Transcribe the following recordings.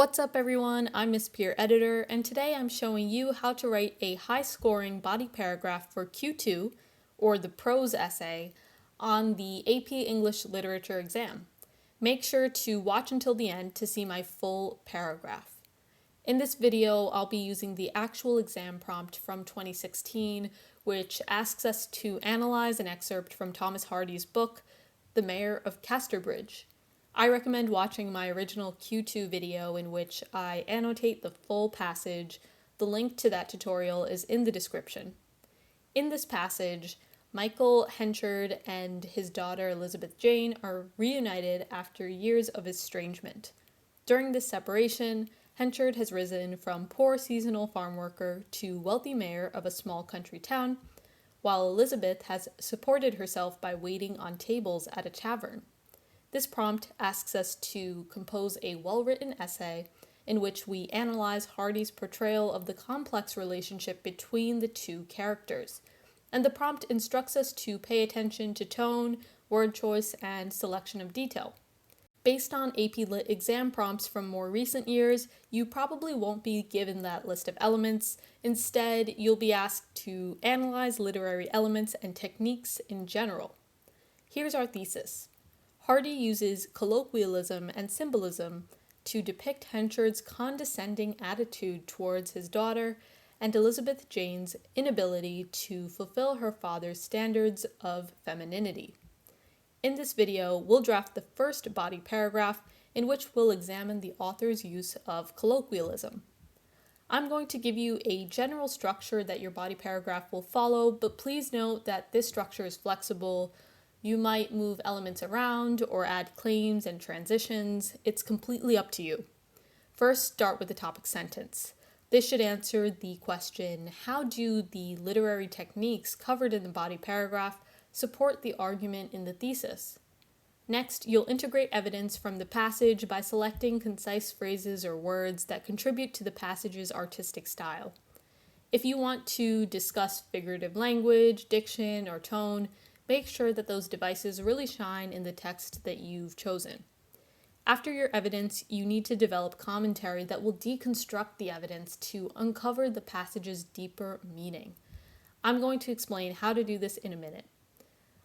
What's up everyone, I'm Miss Peer Editor, and today I'm showing you how to write a high-scoring body paragraph for Q2, or the prose essay, on the AP English Literature exam. Make sure to watch until the end to see my full paragraph. In this video, I'll be using the actual exam prompt from 2016, which asks us to analyze an excerpt from Thomas Hardy's book, The Mayor of Casterbridge. I recommend watching my original Q2 video in which I annotate the full passage. The link to that tutorial is in the description. In this passage, Michael Henchard and his daughter Elizabeth Jane are reunited after years of estrangement. During this separation, Henchard has risen from poor seasonal farm worker to wealthy mayor of a small country town, while Elizabeth has supported herself by waiting on tables at a tavern. This prompt asks us to compose a well-written essay in which we analyze Hardy's portrayal of the complex relationship between the two characters, and the prompt instructs us to pay attention to tone, word choice, and selection of detail. Based on AP Lit exam prompts from more recent years, you probably won't be given that list of elements. Instead, you'll be asked to analyze literary elements and techniques in general. Here's our thesis. Hardy uses colloquialism and symbolism to depict Henchard's condescending attitude towards his daughter and Elizabeth Jane's inability to fulfill her father's standards of femininity. In this video, we'll draft the first body paragraph in which we'll examine the author's use of colloquialism. I'm going to give you a general structure that your body paragraph will follow, but please note that this structure is flexible. You might move elements around or add claims and transitions. It's completely up to you. First, start with the topic sentence. This should answer the question, how do the literary techniques covered in the body paragraph support the argument in the thesis? Next, you'll integrate evidence from the passage by selecting concise phrases or words that contribute to the passage's artistic style. If you want to discuss figurative language, diction, or tone, make sure that those devices really shine in the text that you've chosen. After your evidence, you need to develop commentary that will deconstruct the evidence to uncover the passage's deeper meaning. I'm going to explain how to do this in a minute.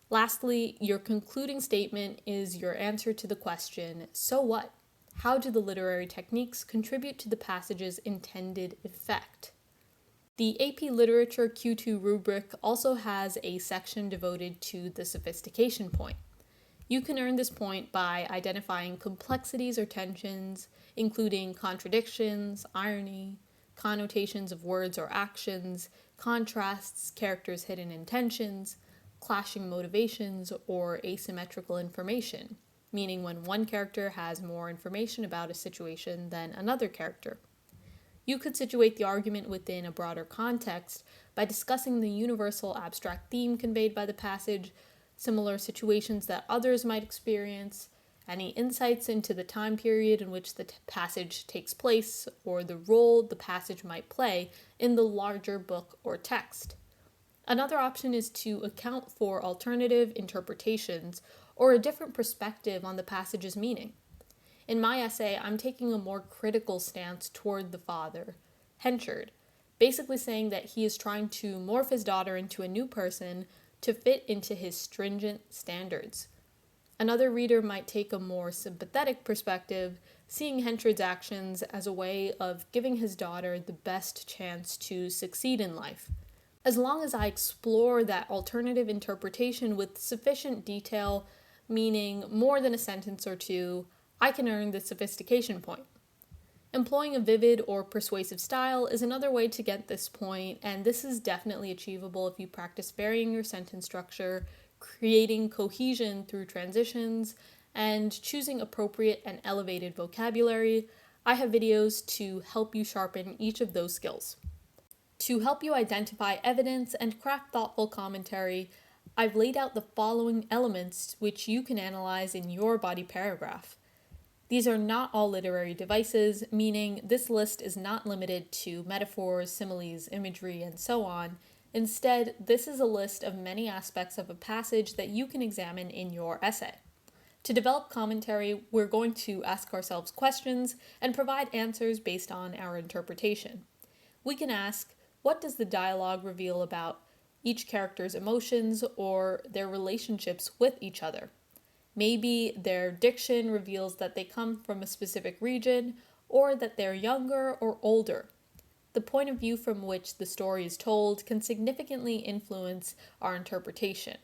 Lastly, your concluding statement is your answer to the question, so what? How do the literary techniques contribute to the passage's intended effect? The AP Literature Q2 rubric also has a section devoted to the sophistication point. You can earn this point by identifying complexities or tensions, including contradictions, irony, connotations of words or actions, contrasts, characters' hidden intentions, clashing motivations, or asymmetrical information, meaning when one character has more information about a situation than another character. You could situate the argument within a broader context by discussing the universal abstract theme conveyed by the passage, similar situations that others might experience, any insights into the time period in which the passage takes place, or the role the passage might play in the larger book or text. Another option is to account for alternative interpretations or a different perspective on the passage's meaning. In my essay, I'm taking a more critical stance toward the father, Henchard, basically saying that he is trying to morph his daughter into a new person to fit into his stringent standards. Another reader might take a more sympathetic perspective, seeing Henchard's actions as a way of giving his daughter the best chance to succeed in life. As long as I explore that alternative interpretation with sufficient detail, meaning more than a sentence or two, I can earn the sophistication point. Employing a vivid or persuasive style is another way to get this point, and this is definitely achievable if you practice varying your sentence structure, creating cohesion through transitions, and choosing appropriate and elevated vocabulary. I have videos to help you sharpen each of those skills. To help you identify evidence and craft thoughtful commentary, I've laid out the following elements which you can analyze in your body paragraph. These are not all literary devices, meaning this list is not limited to metaphors, similes, imagery, and so on. Instead, this is a list of many aspects of a passage that you can examine in your essay. To develop commentary, we're going to ask ourselves questions and provide answers based on our interpretation. We can ask, what does the dialogue reveal about each character's emotions or their relationships with each other? Maybe their diction reveals that they come from a specific region or that they're younger or older. The point of view from which the story is told can significantly influence our interpretation.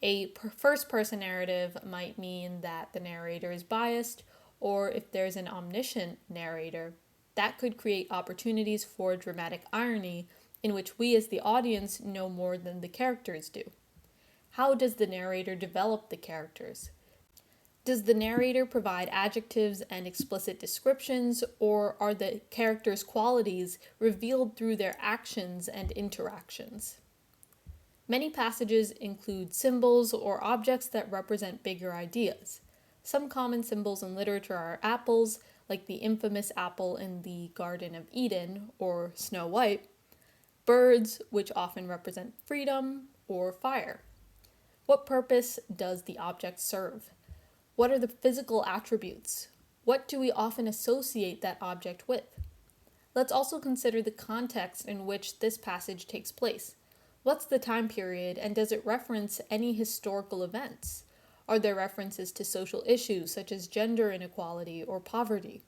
A first-person narrative might mean that the narrator is biased, or if there's an omniscient narrator, that could create opportunities for dramatic irony in which we as the audience know more than the characters do. How does the narrator develop the characters? Does the narrator provide adjectives and explicit descriptions, or are the characters' qualities revealed through their actions and interactions? Many passages include symbols or objects that represent bigger ideas. Some common symbols in literature are apples, like the infamous apple in the Garden of Eden, or Snow White, birds, which often represent freedom, or fire. What purpose does the object serve? What are the physical attributes? What do we often associate that object with? Let's also consider the context in which this passage takes place. What's the time period, and does it reference any historical events? Are there references to social issues such as gender inequality or poverty?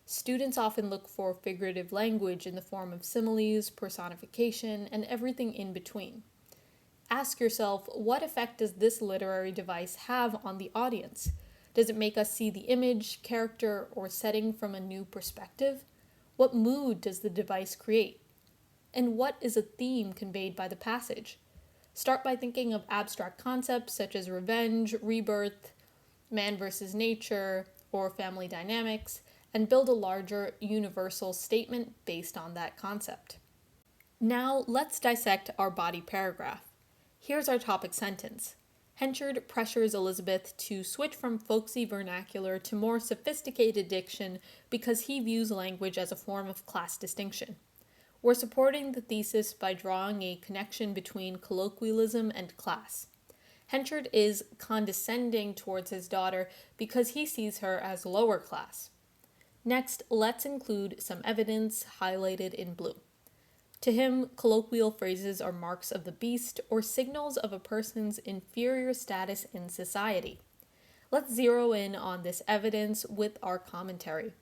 Students often look for figurative language in the form of similes, personification, and everything in between. Ask yourself, what effect does this literary device have on the audience? Does it make us see the image, character, or setting from a new perspective? What mood does the device create? And what is a theme conveyed by the passage? Start by thinking of abstract concepts such as revenge, rebirth, man versus nature, or family dynamics, and build a larger, universal statement based on that concept. Now, let's dissect our body paragraph. Here's our topic sentence. Henchard pressures Elizabeth to switch from folksy vernacular to more sophisticated diction because he views language as a form of class distinction. We're supporting the thesis by drawing a connection between colloquialism and class. Henchard is condescending towards his daughter because he sees her as lower class. Next, let's include some evidence highlighted in blue. To him, colloquial phrases are marks of the beast or signals of a person's inferior status in society. Let's zero in on this evidence with our commentary.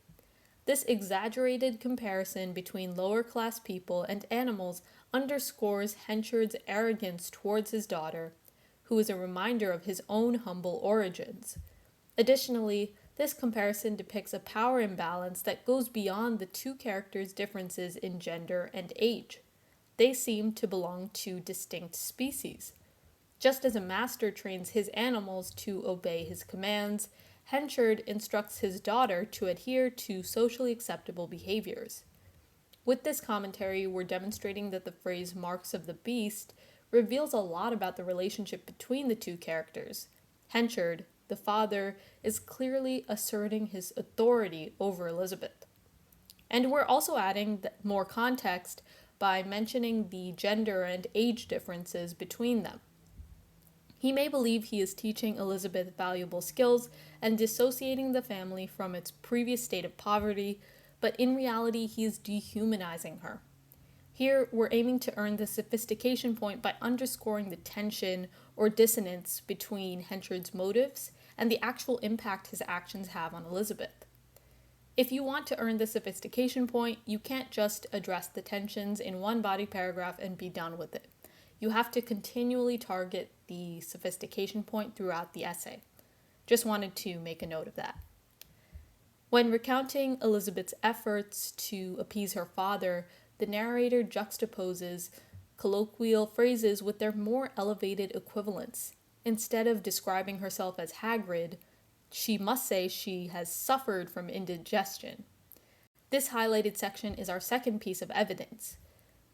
This exaggerated comparison between lower-class people and animals underscores Henchard's arrogance towards his daughter, who is a reminder of his own humble origins. Additionally, this comparison depicts a power imbalance that goes beyond the two characters' differences in gender and age. They seem to belong to distinct species. Just as a master trains his animals to obey his commands, Henchard instructs his daughter to adhere to socially acceptable behaviors. With this commentary, we're demonstrating that the phrase marks of the beast reveals a lot about the relationship between the two characters. Henchard, the father, is clearly asserting his authority over Elizabeth. And we're also adding more context by mentioning the gender and age differences between them. He may believe he is teaching Elizabeth valuable skills and dissociating the family from its previous state of poverty, but in reality he is dehumanizing her. Here, we're aiming to earn the sophistication point by underscoring the tension or dissonance between Henchard's motives and the actual impact his actions have on Elizabeth. If you want to earn the sophistication point, you can't just address the tensions in one body paragraph and be done with it. You have to continually target the sophistication point throughout the essay. Just wanted to make a note of that. When recounting Elizabeth's efforts to appease her father, the narrator juxtaposes colloquial phrases with their more elevated equivalents. Instead of describing herself as Hagrid, she must say she has suffered from indigestion. This highlighted section is our second piece of evidence.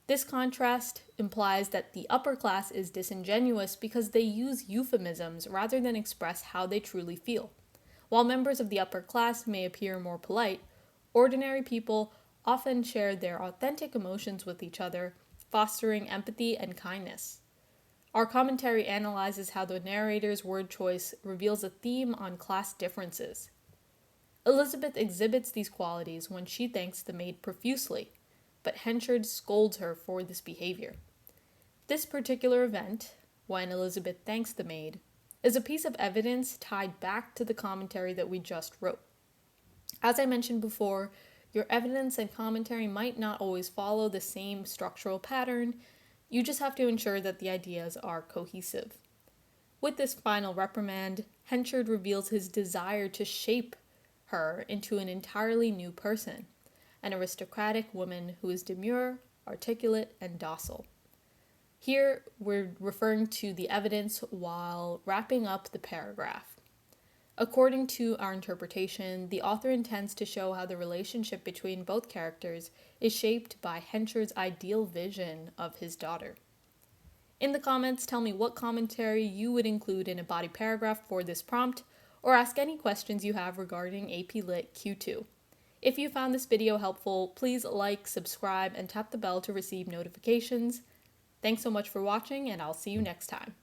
This contrast implies that the upper class is disingenuous because they use euphemisms rather than express how they truly feel. While members of the upper class may appear more polite, ordinary people often share their authentic emotions with each other, fostering empathy and kindness. Our commentary analyzes how the narrator's word choice reveals a theme on class differences. Elizabeth exhibits these qualities when she thanks the maid profusely, but Henchard scolds her for this behavior. This particular event, when Elizabeth thanks the maid, is a piece of evidence tied back to the commentary that we just wrote. As I mentioned before, your evidence and commentary might not always follow the same structural pattern. You just have to ensure that the ideas are cohesive. With this final reprimand, Henchard reveals his desire to shape her into an entirely new person, an aristocratic woman who is demure, articulate, and docile. Here, we're referring to the evidence while wrapping up the paragraph. According to our interpretation, the author intends to show how the relationship between both characters is shaped by Henchard's ideal vision of his daughter. In the comments, tell me what commentary you would include in a body paragraph for this prompt, or ask any questions you have regarding AP Lit Q2. If you found this video helpful, please like, subscribe, and tap the bell to receive notifications. Thanks so much for watching, and I'll see you next time.